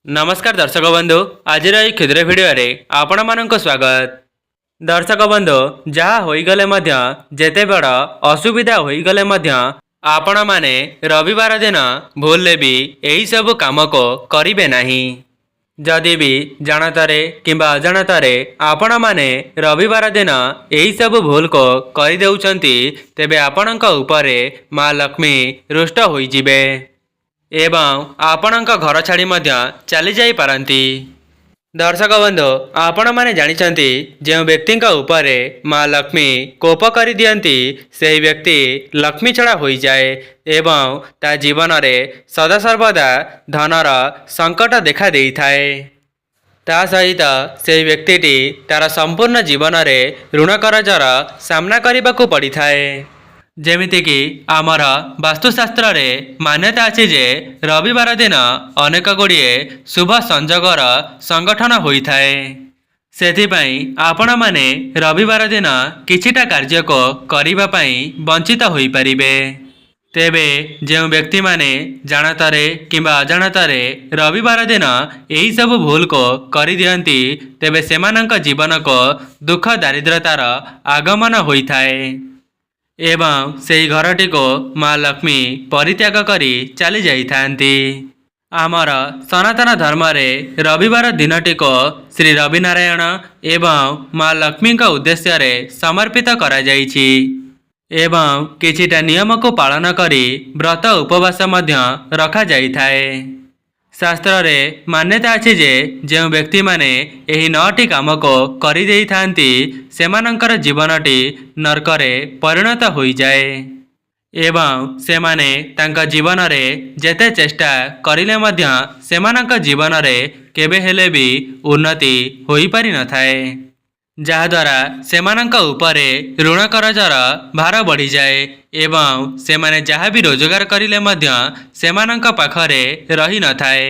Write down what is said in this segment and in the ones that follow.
नमस्कार दर्शक बंधु आज क्षुद्र भिडियो आपण मानक स्वागत। दर्शक बंधु जहाँ होईगले मध्य जेते बड़ असुविधा होईगले मध्य आपण माने रविवार दिन भूल भी यही सब काम को करिवे नहीं। जदि भी जानतारे किंबा अजाणतारे आपण माने रविवार दिन यही सब भूल को करि देउछंती तेबे आपणक उपरे माँ लक्ष्मी रुष्ट होई जिबे एवं आपणक घर छाड़ी मध्य चली जाई पारंती। दर्शक बंधु आपण माने जानिछंती जो व्यक्ति उपरे माँ लक्ष्मी कोप करि दियंती से व्यक्ति लक्ष्मी छड़ा होई जाए एवं ता जीवन रे सदा सर्वदा धनर संकट देखा देई थाए। ता सहित से व्यक्तिटी तार संपूर्ण जीवन रे ऋण करजर सामना करबाकू पड़ी थाए। जेमितिकी आमर वास्तुशास्त्र रे मान्यता अछि जे रविवार दिन अनेक गुड़िए शुभ संजोगर संगठन होई थाए। सेथिपाई आपण माने रविवार दिन किछिटा कार्य को करिबा पई वंचित होई परिबे। तेबे जो व्यक्ति माने जानतारे किंबा अजाणतारे रविवार दिन यही सब भूल को करि दियंती तेबे सेमानंक जीवन को दुख दारिद्रतार आगमन होई थाए एवं से घरटी को माँ लक्ष्मी परित्याग करी चली जाइथांती। आमर सनातन धर्म रे रविवार दिनटी को श्री रविनारायण एवं माँ लक्ष्मी का उद्देश्य रे समर्पित करा जाइछि एवं किछिटा नियम को पालन करी व्रत उपवास मध्य रखा जाइथाए। शास्त्र रे मान्यता अछि जे जो व्यक्ति माने एही 9टी काम को करि देई थांती सेमानंकर जीवनटी नरक रे परिणत होई जाए एवं सेमाने तांका जीवन रे जेते चेष्टा करिले मध्य सेमानंक जीवन रे केबे हेले भी उन्नति होई पारि न थाए जहाद्वारा सेमानंक उपरे ऋण करजर भार बढ़ी जाए एवं सेमाने जहाँ भी रोजगार करिले मध्य सेमानंक पाखरे रही न थाए।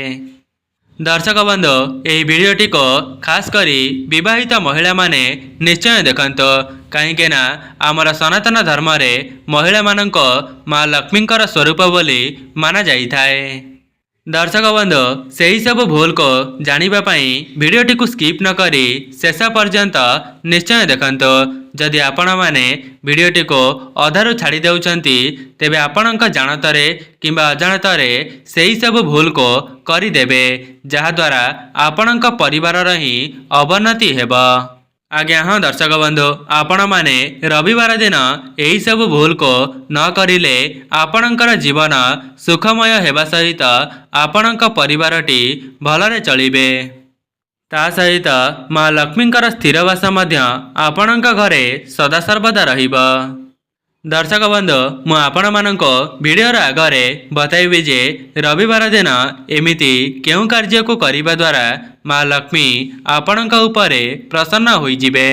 दर्शक बंधु यही वीडियोटी को खास करी विवाहित महिला माने निश्चय देखंतो कहीं ना आमर सनातन धर्म रे महिला मानंको माँ लक्ष्मींकर स्वरूप बोली माना जाई थाए। दर्शक बंधु से ही सब भूल को जानिबा पई वीडियोटी को स्किप न करी शेष पर्यंत निश्चय देखंतो। जदि आपण माने वीडियोटी को अधारू छाड़ी देउछंती तेबे आपणक जानतारे किंबा अजाणतारे से ही सब भूल को करि देबे जहा द्वारा आपणक परिवार रही अवनति हेबा। आज्ञा हाँ दर्शक बंधु आपण माने रविवार दिन यही सब भूल को न करिले आपणकर जीवन सुखमय हेबा सहित आपणक परिवारटी भलरे चलिबे। ता सहित माँ लक्ष्मींकर स्थिरवास मध्य आपणक घरे सदा सर्वदा रहिबा। दर्शक बंधु मु आपण मानको वीडियोर आगरे बताइबी जे रविवार दिन एमिति केउ कार्य को करिबा द्वारा माँ लक्ष्मी आपणक उपरे प्रसन्न होई जिबे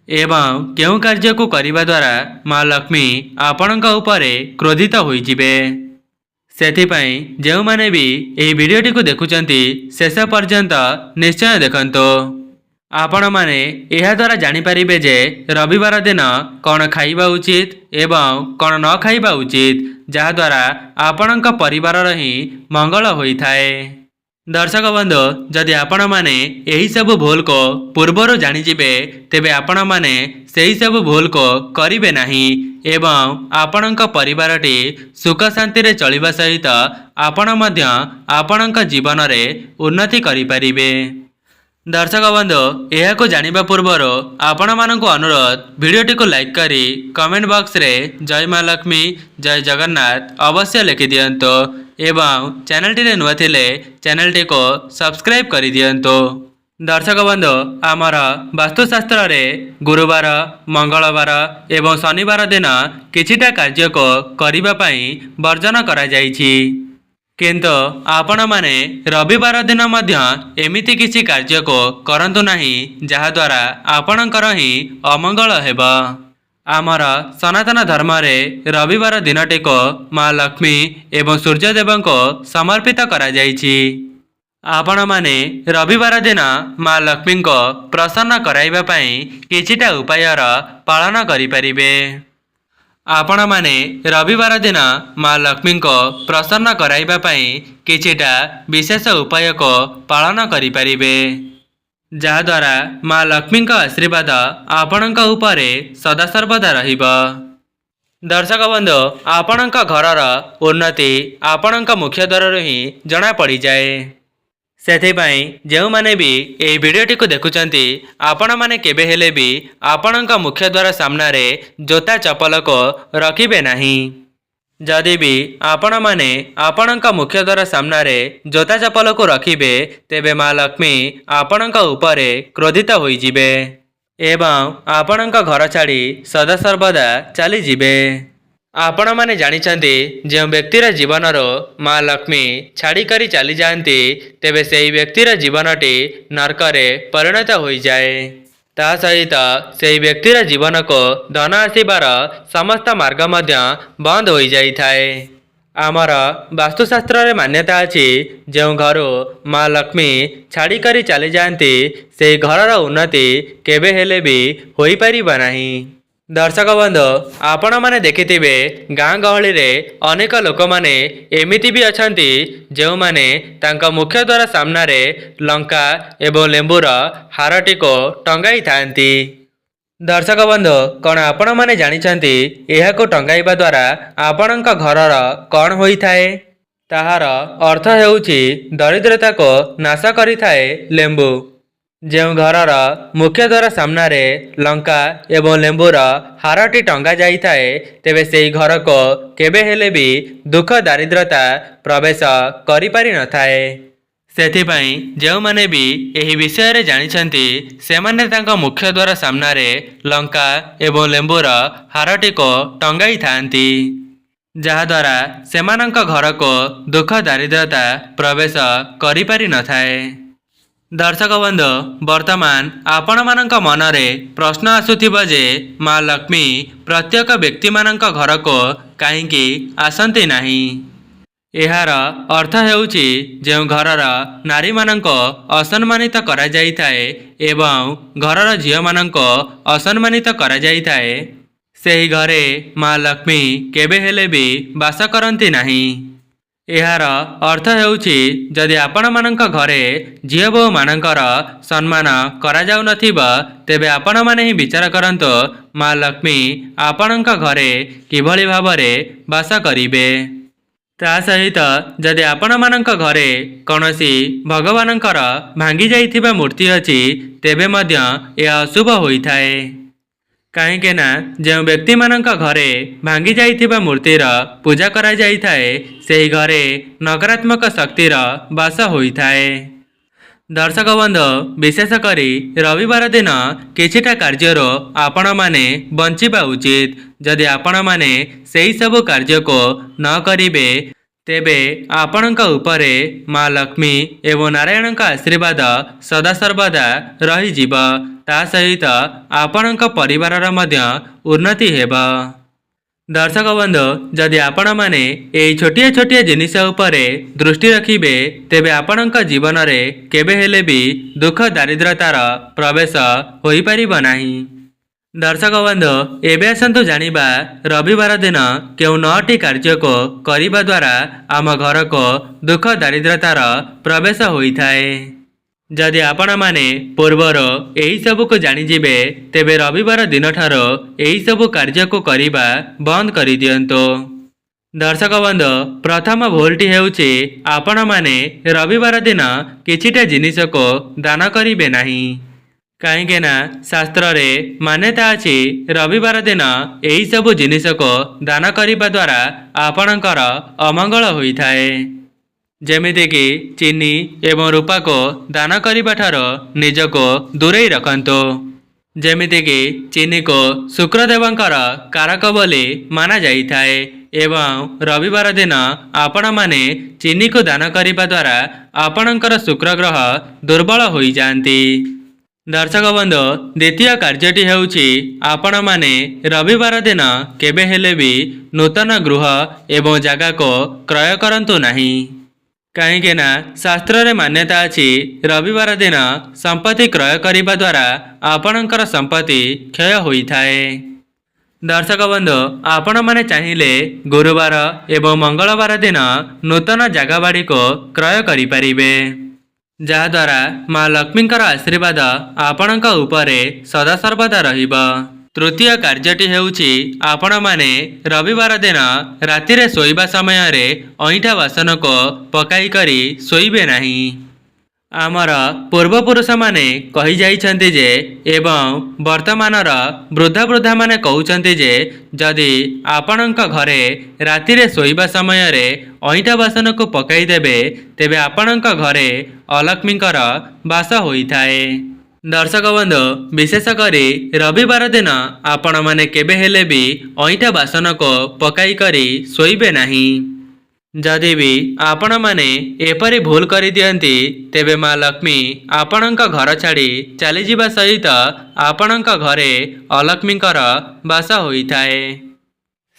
एवं केउ कार्य को करिबा द्वारा माँ लक्ष्मी आपणक उपरे क्रोधित होई जिबे। सेथिपाई जेउ माने भी एही वीडियोटी को देखुचंती शेष पर्यंत निश्चय देखंतो। आपण माने एहा द्वारा जानि परिबे जे रविवार दिन कौन खाइबा उचित एवं कौन न खाइबा उचित जहा द्वारा आपणक परिवार रही मंगल होई थाए। दर्शक बंधु जदि आपण माने एही सब भूल को पूर्वरु जानि जिबे तेबे आपण माने सेही सब भूल को करिवे नाही एवं आपणक परिवारटी सुख शांति रे चलिबा सहित आपण मध्य आपणक जीवन रे उन्नति करि परिबे। दर्शक बंधु यह को जानिबा पूर्वर आपण मानक अनुरोध वीडियोटी को लाइक करी कमेंट बॉक्स रे जय माँ लक्ष्मी जय जगन्नाथ अवश्य लिखि दियंतो एवं चैनलटी रे नुआ थिले चैनलटी को सब्सक्राइब करि दियंतो। दर्शक बंधु आमर वास्तुशास्त्र रे गुरुवार मंगलवार एवं शनिवार दिन किछिटा कार्य को करिबा पई वर्जन करा जाइछि किंतु आपण माने रविवार दिन मध्य एमिति किछि कार्य को करंतु नाही जहा द्वारा आपणकर ही अमंगल हेबा। आमर सनातन धर्म रे रविवार दिनटी को माँ लक्ष्मी एवं सूर्यदेव को समर्पित करा जाइछि। आपण माने रविवार दिन माँ लक्ष्मी को प्रसन्न कराइबा पई किछिटा उपायर पालन करि परिबे। ଆପଣମାନେ ରବିବାର ଦିନ ମା ଲକ୍ଷ୍ମୀଙ୍କୁ ପ୍ରସନ୍ନ କରାଇବା ପାଇଁ କିଛିଟା ବିଶେଷ ଉପାୟକୁ ପାଳନ କରିପାରିବେ, ଯାହାଦ୍ୱାରା ମା ଲକ୍ଷ୍ମୀଙ୍କ ଆଶୀର୍ବାଦ ଆପଣଙ୍କ ଉପରେ ସଦାସର୍ବଦା ରହିବ। ଦର୍ଶକ ବନ୍ଧୁ, ଆପଣଙ୍କ ଘରର ଉନ୍ନତି ଆପଣଙ୍କ ମୁଖ୍ୟ ଦ୍ୱାରରୁ ହିଁ ଜଣାପଡ଼ିଯାଏ। ସେଥିପାଇଁ ଯେଉଁମାନେ ବି ଏହି ଭିଡ଼ିଓଟିକୁ ଦେଖୁଛନ୍ତି, ଆପଣମାନେ କେବେ ହେଲେ ବି ଆପଣଙ୍କ ମୁଖ୍ୟ ଦ୍ୱାର ସାମ୍ନାରେ ଜୋତା ଚପଲକୁ ରଖିବେ ନାହିଁ। ଯଦି ବି ଆପଣମାନେ ଆପଣଙ୍କ ମୁଖ୍ୟ ଦ୍ୱାର ସାମ୍ନାରେ ଜୋତା ଚପଲକୁ ରଖିବେ, ତେବେ ମା ଲକ୍ଷ୍ମୀ ଆପଣଙ୍କ ଉପରେ କ୍ରୋଧିତ ହୋଇଯିବେ ଏବଂ ଆପଣଙ୍କ ଘର ଛାଡ଼ି ସଦାସର୍ବଦା ଚାଲିଯିବେ। ଆପଣମାନେ ଜାଣିଛନ୍ତି, ଯେଉଁ ବ୍ୟକ୍ତିର ଜୀବନରୁ ମା ଲକ୍ଷ୍ମୀ ଛାଡ଼ିକରି ଚାଲିଯାଆନ୍ତି, ତେବେ ସେହି ବ୍ୟକ୍ତିର ଜୀବନଟି ନର୍କରେ ପରିଣତ ହୋଇଯାଏ। ତା ସହିତ ସେହି ବ୍ୟକ୍ତିର ଜୀବନକୁ ଧନ ଆସିବାର ସମସ୍ତ ମାର୍ଗ ମଧ୍ୟ ବନ୍ଦ ହୋଇଯାଇଥାଏ। ଆମର ବାସ୍ତୁଶାସ୍ତ୍ରରେ ମାନ୍ୟତା ଅଛି, ଯେଉଁ ଘରୁ ମା ଲକ୍ଷ୍ମୀ ଛାଡ଼ିକରି ଚାଲିଯାଆନ୍ତି, ସେହି ଘରର ଉନ୍ନତି କେବେ ହେଲେ ବି ହୋଇପାରିବ ନାହିଁ। ଦର୍ଶକ ବନ୍ଧୁ, ଆପଣମାନେ ଦେଖିଥିବେ, ଗାଁ ଗହଳିରେ ଅନେକ ଲୋକମାନେ ଏମିତି ବି ଅଛନ୍ତି, ଯେଉଁମାନେ ତାଙ୍କ ମୁଖ୍ୟ ଦ୍ୱାର ସାମ୍ନାରେ ଲଙ୍କା ଏବଂ ଲେମ୍ବୁର ହାରଟିକୁ ଟଙ୍ଗାଇଥାନ୍ତି। ଦର୍ଶକ ବନ୍ଧୁ, କ'ଣ ଆପଣମାନେ ଜାଣିଛନ୍ତି ଏହାକୁ ଟଙ୍ଗାଇବା ଦ୍ୱାରା ଆପଣଙ୍କ ଘରର କ'ଣ ହୋଇଥାଏ? ତାହାର ଅର୍ଥ ହେଉଛି ଦରିଦ୍ରତାକୁ ନାଶ କରିଥାଏ ଲେମ୍ବୁ। ଯେଉଁ ଘରର ମୁଖ୍ୟ ଦ୍ୱାର ସାମ୍ନାରେ ଲଙ୍କା ଏବଂ ଲେମ୍ବୁର ହାରଟି ଟଙ୍ଗା ଯାଇଥାଏ, ତେବେ ସେହି ଘରକୁ କେବେ ହେଲେ ବି ଦୁଃଖ ଦାରିଦ୍ରତା ପ୍ରବେଶ କରିପାରିନଥାଏ। ସେଥିପାଇଁ ଯେଉଁମାନେ ବି ଏହି ବିଷୟରେ ଜାଣିଛନ୍ତି, ସେମାନେ ତାଙ୍କ ମୁଖ୍ୟ ଦ୍ୱାର ସାମ୍ନାରେ ଲଙ୍କା ଏବଂ ଲେମ୍ବୁର ହାରଟିକୁ ଟଙ୍ଗାଇଥାନ୍ତି, ଯାହାଦ୍ୱାରା ସେମାନଙ୍କ ଘରକୁ ଦୁଃଖ ଦାରିଦ୍ରତା ପ୍ରବେଶ କରିପାରିନଥାଏ। ଦର୍ଶକ ବନ୍ଧୁ, ବର୍ତ୍ତମାନ ଆପଣମାନଙ୍କ ମନରେ ପ୍ରଶ୍ନ ଆସୁଥିବ ଯେ ମା ଲକ୍ଷ୍ମୀ ପ୍ରତ୍ୟେକ ବ୍ୟକ୍ତିମାନଙ୍କ ଘରକୁ କାହିଁକି ଆସନ୍ତି ନାହିଁ? ଏହାର ଅର୍ଥ ହେଉଛି, ଯେଉଁ ଘରର ନାରୀମାନଙ୍କୁ ଅସମ୍ମାନିତ କରାଯାଇଥାଏ ଏବଂ ଘରର ଝିଅମାନଙ୍କୁ ଅସମ୍ମାନିତ କରାଯାଇଥାଏ, ସେହି ଘରେ ମା ଲକ୍ଷ୍ମୀ କେବେ ହେଲେ ବି ବାସ କରନ୍ତି ନାହିଁ। ଏହାର ଅର୍ଥ ହେଉଛି, ଯଦି ଆପଣମାନଙ୍କ ଘରେ ଝିଅ ବୋହୂମାନଙ୍କର ସମ୍ମାନ କରାଯାଉନଥିବ, ତେବେ ଆପଣମାନେ ହିଁ ବିଚାର କରନ୍ତୁ ମା ଲକ୍ଷ୍ମୀ ଆପଣଙ୍କ ଘରେ କିଭଳି ଭାବରେ ବାସ କରିବେ। ତା ସହିତ ଯଦି ଆପଣମାନଙ୍କ ଘରେ କୌଣସି ଭଗବାନଙ୍କର ଭାଙ୍ଗି ଯାଇଥିବା ମୂର୍ତ୍ତି ଅଛି, ତେବେ ମଧ୍ୟ ଏହା ଅଶୁଭ ହୋଇଥାଏ। କାହିଁକି ନା ଯେଉଁ ବ୍ୟକ୍ତିମାନଙ୍କ ଘରେ ଭାଙ୍ଗି ଯାଇଥିବା ମୂର୍ତ୍ତିର ପୂଜା କରାଯାଇଥାଏ, ସେହି ଘରେ ନକାରାତ୍ମକ ଶକ୍ତିର ବାସ ହୋଇଥାଏ। ଦର୍ଶକ ବନ୍ଧୁ, ବିଶେଷ କରି ରବିବାର ଦିନ କିଛିଟା କାର୍ଯ୍ୟରୁ ଆପଣମାନେ ବଞ୍ଚିବା ଉଚିତ। ଯଦି ଆପଣମାନେ ସେହି ସବୁ କାର୍ଯ୍ୟକୁ ନ କରିବେ, ତେବେ ଆପଣଙ୍କ ଉପରେ ମା ଲକ୍ଷ୍ମୀ ଏବଂ ନାରାୟଣଙ୍କ ଆଶୀର୍ବାଦ ସଦାସର୍ବଦା ରହିଯିବ। ତା ସହିତ ଆପଣଙ୍କ ପରିବାରର ମଧ୍ୟ ଉନ୍ନତି ହେବ। ଦର୍ଶକ ବନ୍ଧୁ, ଯଦି ଆପଣମାନେ ଏହି ଛୋଟିଆ ଛୋଟିଆ ଜିନିଷ ଉପରେ ଦୃଷ୍ଟି ରଖିବେ, ତେବେ ଆପଣଙ୍କ ଜୀବନରେ କେବେ ହେଲେ ବି ଦୁଃଖ ଦାରିଦ୍ରତାର ପ୍ରବେଶ ହୋଇପାରିବ ନାହିଁ। ଦର୍ଶକ ବନ୍ଧୁ, ଏବେ ଆସନ୍ତୁ ଜାଣିବା, ରବିବାର ଦିନ କେଉଁ 9ଟି କାର୍ଯ୍ୟକୁ କରିବା ଦ୍ୱାରା ଆମ ଘରକୁ ଦୁଃଖ ଦାରିଦ୍ରତାର ପ୍ରବେଶ ହୋଇଥାଏ। ଯଦି ଆପଣମାନେ ପୂର୍ବରୁ ଏହିସବୁକୁ ଜାଣିଯିବେ, ତେବେ ରବିବାର ଦିନଠାରୁ ଏହିସବୁ କାର୍ଯ୍ୟକୁ କରିବା ବନ୍ଦ କରିଦିଅନ୍ତୁ। ଦର୍ଶକ ବନ୍ଧୁ, ପ୍ରଥମ ଭୁଲଟି ହେଉଛି, ଆପଣମାନେ ରବିବାର ଦିନ କିଛିଟା ଜିନିଷକୁ ଦାନ କରିବେ ନାହିଁ। କାହିଁକି ନା ଶାସ୍ତ୍ରରେ ମାନ୍ୟତା ଅଛି, ରବିବାର ଦିନ ଏହିସବୁ ଜିନିଷକୁ ଦାନ କରିବା ଦ୍ୱାରା ଆପଣଙ୍କର ଅମଙ୍ଗଳ ହୋଇଥାଏ। ଯେମିତିକି ଚିନି ଏବଂ ରୂପାକୁ ଦାନ କରିବା ଠାରୁ ନିଜକୁ ଦୂରେଇ ରଖନ୍ତୁ। ଯେମିତିକି ଚିନିକୁ ଶୁକ୍ରଦେବଙ୍କର କାରକ ବୋଲି ମାନାଯାଇଥାଏ ଏବଂ ରବିବାର ଦିନ ଆପଣମାନେ ଚିନିକୁ ଦାନ କରିବା ଦ୍ୱାରା ଆପଣଙ୍କର ଶୁକ୍ରଗ୍ରହ ଦୁର୍ବଳ ହୋଇଯାଆନ୍ତି। ଦର୍ଶକ ବନ୍ଧୁ, ଦ୍ୱିତୀୟ କାର୍ଯ୍ୟଟି ହେଉଛି, ଆପଣମାନେ ରବିବାର ଦିନ କେବେ ହେଲେ ବି ନୂତନ ଗୃହ ଏବଂ ଜାଗାକୁ କ୍ରୟ କରନ୍ତୁ ନାହିଁ। କାହିଁକି ନା ଶାସ୍ତ୍ରରେ ମାନ୍ୟତା ଅଛି, ରବିବାର ଦିନ ସମ୍ପତ୍ତି କ୍ରୟ କରିବା ଦ୍ୱାରା ଆପଣଙ୍କର ସମ୍ପତ୍ତି କ୍ଷୟ ହୋଇଥାଏ। दर्शक बंधु आपण माने चाहिए गुरुवार एवं मंगलवार दिन नूतन जगह बाड़ी को क्रय करिपारिबे जहाद्वारा माँ लक्ष्मींकर आशीर्वाद आपणक उपरे सदासर्वदा रहिबो। तृतीय कार्यटी हेउछि आपण माने रविवार दिन रातिरे शोइबा समय रे अईठा बासन को पकाई करी शोइबे नाही। आमर पूर्वपुरुष माने कही जाइछन्ति जे एवं वर्तमानर वृद्धा वृद्धा माने कहउछन्ति जे जदि आपणक घरे रातिरे शोइबा समय रे अईठा बासन को पकाई देबे तेबे आपणक घरे अलक्ष्मींकर बास होइथाए। दर्शक बंधु विशेष करी रविवार दिन आपण माने केबे हेले भी अईठा बासन को पकाई करी शोइबे नाही। जदि भी आपण माने एपरी भूल करि दियंती तेबे माँ लक्ष्मी आपणक घर छाड़ी चली जिबा सहित आपणक घरे अलक्ष्मींकर बास होइथाए।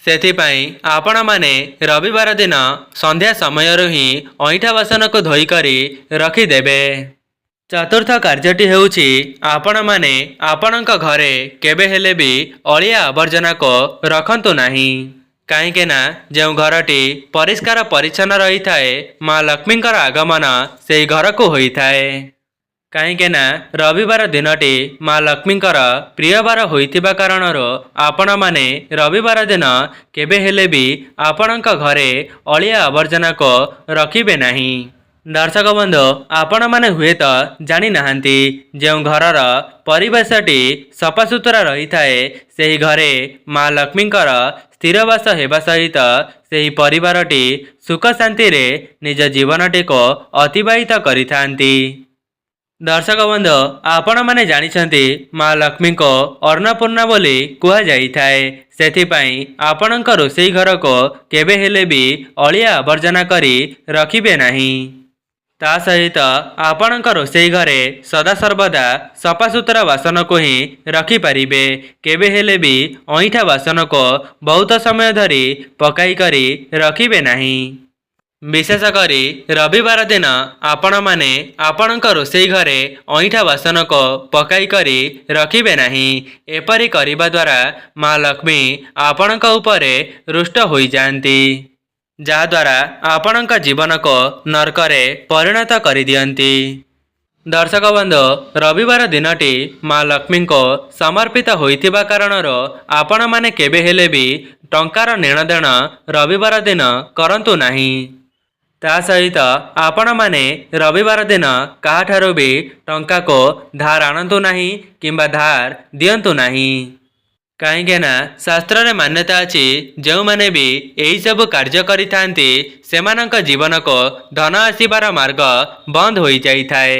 सेथिपाई आपण माने रविवार दिन संध्या समयरु ही अईठा बासन को धोई करी रखिदेबे। चतुर्थ कार्यटी हेउछि आपण माने आपणक घरे केबे हेले भी अलिया आवर्जना को रखंतु नाही। कहीं ना जो घरटी परिष्कार परिच्छन्न रही थाए माँ लक्ष्मींकर आगमन से घर को होता है। कहीं ना रविवार दिनटी माँ लक्ष्मींकर प्रियवार होइतिबा कारणरो आपण माने रविवार दिन केबे हेले भी आपणक घरे अलिया आवर्जना को रखिबे नाही। दर्शक बंधु आपण माने हुए तो जानी नाहंती जो घरर परिवेशटी सफासुतरा रही थाए सेही घरे माँ लक्ष्मींकर स्थिरवास हेबा सहित सेही परिवारटी सुख शांति रे निज जीवनटी को अतिबाहित करिथांती। दर्शक बंधु आपण माने जानिछंती माँ लक्ष्मी को अन्नपूर्णा बोली कुहा जाइथाए। सेथिपाई आपणक रोषेई घर को केबे हेले भी अलिया आवर्जना करी रखिबे नाही। ता सहित आपणक रोषेई घरे सदासर्वदा सफासुतरा बासन को ही रखिपारिबे। केबे हेले भी अईठा बासन को बहुत समय धरी पकाई करी रखिबे नाही। विशेष करी रविवार दिन आपण माने आपणक रोषेई घरे अईठा बासन को पकाई करी रखिबे नाही। एपरी करिबा द्वारा माँ लक्ष्मी आपणक उपरे रुष्ट होई जांती जहाद्वारा आपणक जीवन को नरकरे परिणत करि दियंती। दर्शक बंधु रविवार दिनटी माँ लक्ष्मी को समर्पित होइतिबा कारणरो आपण माने केबे हेले भी टंकार नेणदेण रविवार दिन करंतु नाही। ता सहित आपण माने रविवार दिन काहाठारो भी टंका को धार आनंतु नाही किंबा धार दियंतु नाही। कहीं ना शास्त्र रे मान्यता अछि जो माने भी यही सब कार्य करिथांती सेमानक जीवन को धन आसीबार मार्ग बंद होई जाइथाए।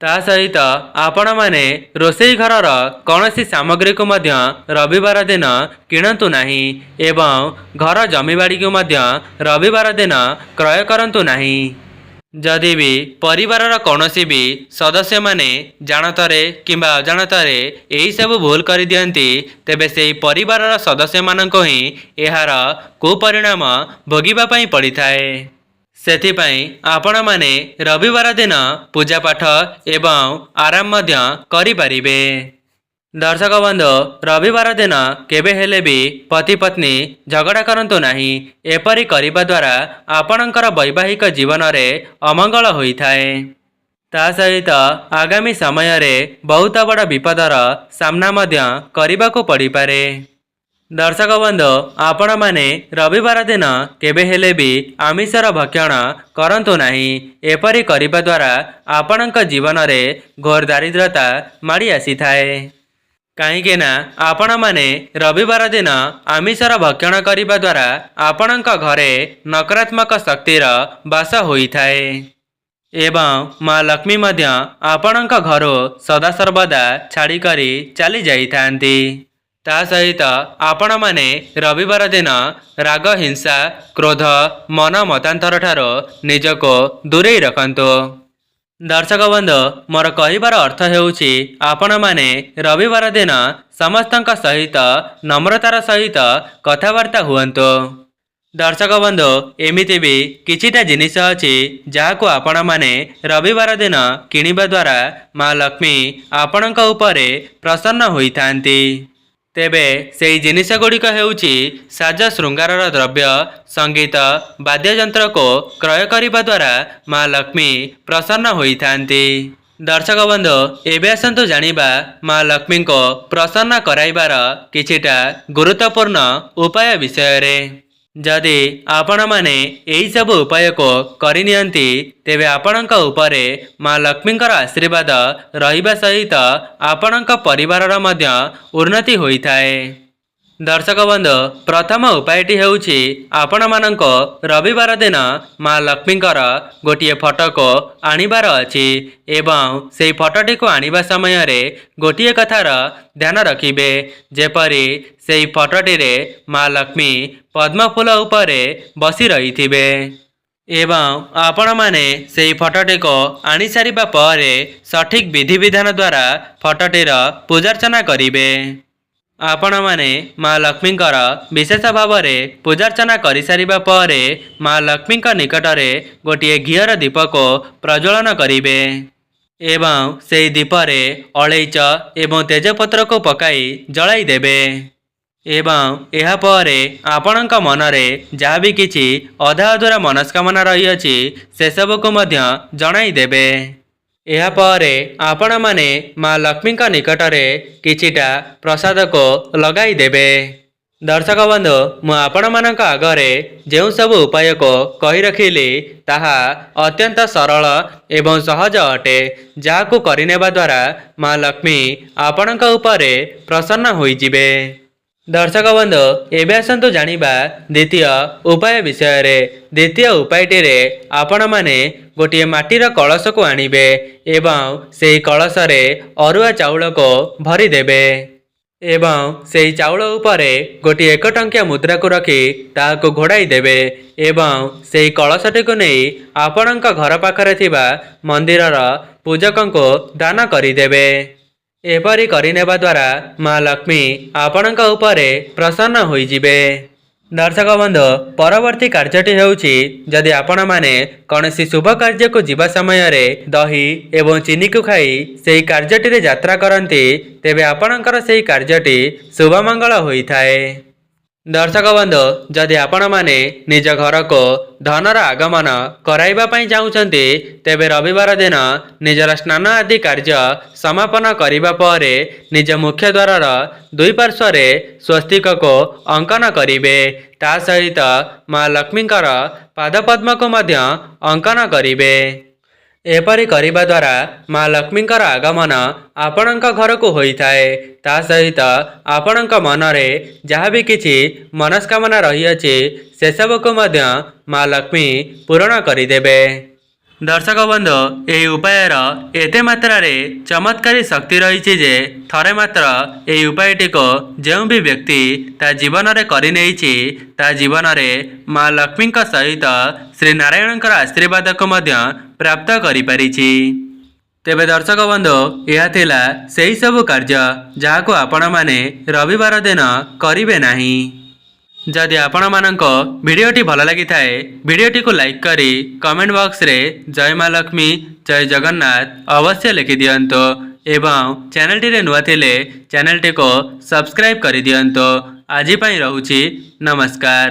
ता सहित आपण माने रोषेई घरर कौनसी सामग्री को मध्य रविवार दिन किणंतु नाही एवं घर जमीबाड़ी को मध्य रविवार दिन क्रय करंतु नाही। जदि भी परिवारर कौनसी भी सदस्य माने जानतरे किंबा अजाणतरे यही सब भूल कर दियंती तेबे सेही परिवारर सदस्य माननको ही एहार कुपरिणाम भोगिबा पई पड़िथाए। सेथिपाई आपण माने रविवार दिन पूजा पाठ एवं आराम मध्य करि पारिबे। दर्शक बंधु रविवार दिन केबे हेले भी पति पत्नी झगड़ा करंतु नाही। एपरी करिबा द्वारा आपणकर वैवाहिक जीवन रे अमंगल होइथाए। ता सहित आगामी समय रे बहुत बड़ विपदर सामना मध्य करिबाको पड़िपारे। दर्शक बंधु आपण माने रविवार दिन केबे हेले भी आमिषर भक्षण करंतु नाही। एपरी करिबा द्वारा आपणक जीवन रे घोर दारिद्रता माड़ी आसीथाए। कहीं ना आपण माने रविवार दिन आमिषर भक्षण करिबा द्वारा आपणक घरे नकारात्मक शक्तिर बास होइथाए एवं माँ लक्ष्मी मध्य आपणक घरो सदासर्वदा छाड़ी करी चली जाइथांती। ता सहित आपण माने रविवार दिन राग हिंसा क्रोध मन मतांतर ठारो निजको दूरेई रखंतु। दर्शक बंधु मोर कहिबार अर्थ हेउछि आपण माने रविवार दिन समस्तंक सहित नम्रतार सहित कथबार्ता हुअन्तु। दर्शक बंधु एमिति भी किछिटा जिनिस अछि जाहाकु आपण माने रविवार दिन किनिबा द्वारा माँ लक्ष्मी आपणक उपरे प्रसन्न होइथांती। ତେବେ ସେହି ଜିନିଷ ଗୁଡ଼ିକ ହେଉଛି ସାଜ ଶୃଙ୍ଗାରର ଦ୍ରବ୍ୟ, ସଙ୍ଗୀତ, ବାଦ୍ୟଯନ୍ତ୍ରକୁ କ୍ରୟ କରିବା ଦ୍ୱାରା ମା ଲକ୍ଷ୍ମୀ ପ୍ରସନ୍ନ ହୋଇଥାନ୍ତି। ଦର୍ଶକ ବନ୍ଧୁ, ଏବେ ଆସନ୍ତୁ ଜାଣିବା ମା ଲକ୍ଷ୍ମୀଙ୍କୁ ପ୍ରସନ୍ନ କରାଇବାର କିଛିଟା ଗୁରୁତ୍ୱପୂର୍ଣ୍ଣ ଉପାୟ ବିଷୟରେ। ଯଦି ଆପଣମାନେ ଏହିସବୁ ଉପାୟକୁ କରିନିଅନ୍ତି ତେବେ ଆପଣଙ୍କ ଉପରେ ମା ଲକ୍ଷ୍ମୀଙ୍କର ଆଶୀର୍ବାଦ ରହିବା ସହିତ ଆପଣଙ୍କ ପରିବାରର ମଧ୍ୟ ଉନ୍ନତି ହୋଇଥାଏ। ଦର୍ଶକ ବନ୍ଧୁ, ପ୍ରଥମ ଉପାୟଟି ହେଉଛି ଆପଣମାନଙ୍କୁ ରବିବାର ଦିନ ମା ଲକ୍ଷ୍ମୀଙ୍କର ଗୋଟିଏ ଫଟୋକୁ ଆଣିବାର ଅଛି ଏବଂ ସେହି ଫଟୋଟିକୁ ଆଣିବା ସମୟରେ ଗୋଟିଏ କଥାର ଧ୍ୟାନ ରଖିବେ, ଯେପରି ସେହି ଫଟୋଟିରେ ମା ଲକ୍ଷ୍ମୀ ପଦ୍ମଫୁଲ ଉପରେ ବସି ରହିଥିବେ ଏବଂ ଆପଣମାନେ ସେହି ଫଟୋଟିକୁ ଆଣିସାରିବା ପରେ ସଠିକ୍ ବିଧିବିଧାନ ଦ୍ୱାରା ଫଟୋଟିର ପୂଜାର୍ଚ୍ଚନା କରିବେ। ଆପଣମାନେ ମା ଲକ୍ଷ୍ମୀଙ୍କର ବିଶେଷ ଭାବରେ ପୂଜାର୍ଚ୍ଚନା କରିସାରିବା ପରେ ମା ଲକ୍ଷ୍ମୀଙ୍କ ନିକଟରେ ଗୋଟିଏ ଘିଅର ଦୀପକୁ ପ୍ରଜ୍ୱଳନ କରିବେ ଏବଂ ସେହି ଦୀପରେ ଅଳେଇଚ ଏବଂ ତେଜପତ୍ରକୁ ପକାଇ ଜଳାଇ ଦେବେ ଏବଂ ଏହାପରେ ଆପଣଙ୍କ ମନରେ ଯାହା ବି କିଛି ଅଧା ଅଧୁରା ମନସ୍କାମନା ରହିଅଛି ସେସବୁକୁ ମଧ୍ୟ ଜଣାଇ ଦେବେ। ଏହାପରେ ଆପଣମାନେ ମା ଲକ୍ଷ୍ମୀଙ୍କ ନିକଟରେ କିଛିଟା ପ୍ରସାଦକୁ ଲଗାଇ ଦେବେ। ଦର୍ଶକ ବନ୍ଧୁ, ମୁଁ ଆପଣମାନଙ୍କ ଆଗରେ ଯେଉଁ ସବୁ ଉପାୟକୁ କହି ରଖିଲି ତାହା ଅତ୍ୟନ୍ତ ସରଳ ଏବଂ ସହଜ ଅଟେ, ଯାହାକୁ କରିନେବା ଦ୍ୱାରା ମା ଲକ୍ଷ୍ମୀ ଆପଣଙ୍କ ଉପରେ ପ୍ରସନ୍ନ ହୋଇଯିବେ। ଦର୍ଶକ ବନ୍ଧୁ, ଏବେ ଆସନ୍ତୁ ଜାଣିବା ଦ୍ୱିତୀୟ ଉପାୟ ବିଷୟରେ। ଦ୍ୱିତୀୟ ଉପାୟଟିରେ ଆପଣମାନେ ଗୋଟିଏ ମାଟିର କଳସକୁ ଆଣିବେ ଏବଂ ସେହି କଳସରେ ଅରୁଆ ଚାଉଳକୁ ଭରିଦେବେ ଏବଂ ସେହି ଚାଉଳ ଉପରେ ଗୋଟିଏ 1 ଟଙ୍କିଆ ମୁଦ୍ରାକୁ ରଖି ତାହାକୁ ଘୋଡ଼ାଇ ଦେବେ ଏବଂ ସେହି କଳସଟିକୁ ନେଇ ଆପଣଙ୍କ ଘର ପାଖରେ ଥିବା ମନ୍ଦିରର ପୂଜକଙ୍କୁ ଦାନ କରିଦେବେ। ଏପରି କରିନେବା ଦ୍ୱାରା ମା ଲକ୍ଷ୍ମୀ ଆପଣଙ୍କ ଉପରେ ପ୍ରସନ୍ନ ହୋଇଯିବେ। ଦର୍ଶକ ବନ୍ଧୁ, ପରବର୍ତ୍ତୀ କାର୍ଯ୍ୟଟି ହେଉଛି, ଯଦି ଆପଣମାନେ କୌଣସି ଶୁଭ କାର୍ଯ୍ୟକୁ ଯିବା ସମୟରେ ଦହି ଏବଂ ଚିନିକୁ ଖାଇ ସେହି କାର୍ଯ୍ୟଟିରେ ଯାତ୍ରା କରନ୍ତି ତେବେ ଆପଣଙ୍କର ସେହି କାର୍ଯ୍ୟଟି ଶୁଭମଙ୍ଗଳ ହୋଇଥାଏ। ଦର୍ଶକ ବନ୍ଧୁ, ଯଦି ଆପଣମାନେ ନିଜ ଘରକୁ ଧନର ଆଗମନ କରାଇବା ପାଇଁ ଚାହୁଁଛନ୍ତି ତେବେ ରବିବାର ଦିନ ନିଜର ସ୍ନାନ ଆଦି କାର୍ଯ୍ୟ ସମାପନ କରିବା ପରେ ନିଜ ମୁଖ୍ୟ ଦ୍ୱାରର ଦୁଇ ପାର୍ଶ୍ୱରେ ସ୍ୱସ୍ତିକକୁ ଅଙ୍କନ କରିବେ। ତା ସହିତ ମା ଲକ୍ଷ୍ମୀଙ୍କର ପାଦପଦ୍ମକୁ ମଧ୍ୟ ଅଙ୍କନ କରିବେ। ଏପରି କରିବା ଦ୍ୱାରା ମା ଲକ୍ଷ୍ମୀଙ୍କର ଆଗମନ ଆପଣଙ୍କ ଘରକୁ ହୋଇଥାଏ। ତା ସହିତ ଆପଣଙ୍କ ମନରେ ଯାହା ବି କିଛି ମନସ୍କାମନା ରହିଅଛି ସେସବୁକୁ ମଧ୍ୟ ମା ଲକ୍ଷ୍ମୀ ପୂରଣ କରିଦେବେ। ଦର୍ଶକ ବନ୍ଧୁ, ଏହି ଉପାୟର ଏତେ ମାତ୍ରାରେ ଚମତ୍କାରୀ ଶକ୍ତି ରହିଛି ଯେ ଥରେ ମାତ୍ର ଏହି ଉପାୟଟିକୁ ଯେଉଁ ବି ବ୍ୟକ୍ତି ତା ଜୀବନରେ କରିନେଇଛି ତା ଜୀବନରେ ମା ଲକ୍ଷ୍ମୀଙ୍କ ସହିତ ଶ୍ରୀ ନାରାୟଣଙ୍କର ଆଶୀର୍ବାଦକୁ ମଧ୍ୟ ପ୍ରାପ୍ତ କରିପାରିଛି। ତେବେ ଦର୍ଶକ ବନ୍ଧୁ, ଏହା ଥିଲା ସେହି ସବୁ କାର୍ଯ୍ୟ ଯାହାକୁ ଆପଣମାନେ ରବିବାର ଦିନ କରିବେ ନାହିଁ। ଯଦି ଆପଣମାନଙ୍କୁ ଭିଡ଼ିଓଟି ଭଲ ଲାଗିଥାଏ ଭିଡ଼ିଓଟିକୁ ଲାଇକ୍ କରି କମେଣ୍ଟ ବକ୍ସରେ ଜୟ ମା ଲକ୍ଷ୍ମୀ, ଜୟ ଜଗନ୍ନାଥ ଅବଶ୍ୟ ଲେଖିଦିଅନ୍ତୁ ଏବଂ ଚ୍ୟାନେଲଟିରେ ନୂଆ ଥିଲେ ଚ୍ୟାନେଲଟିକୁ ସବସ୍କ୍ରାଇବ୍ କରିଦିଅନ୍ତୁ। ଆଜି ପାଇଁ ରହୁଛି, ନମସ୍କାର।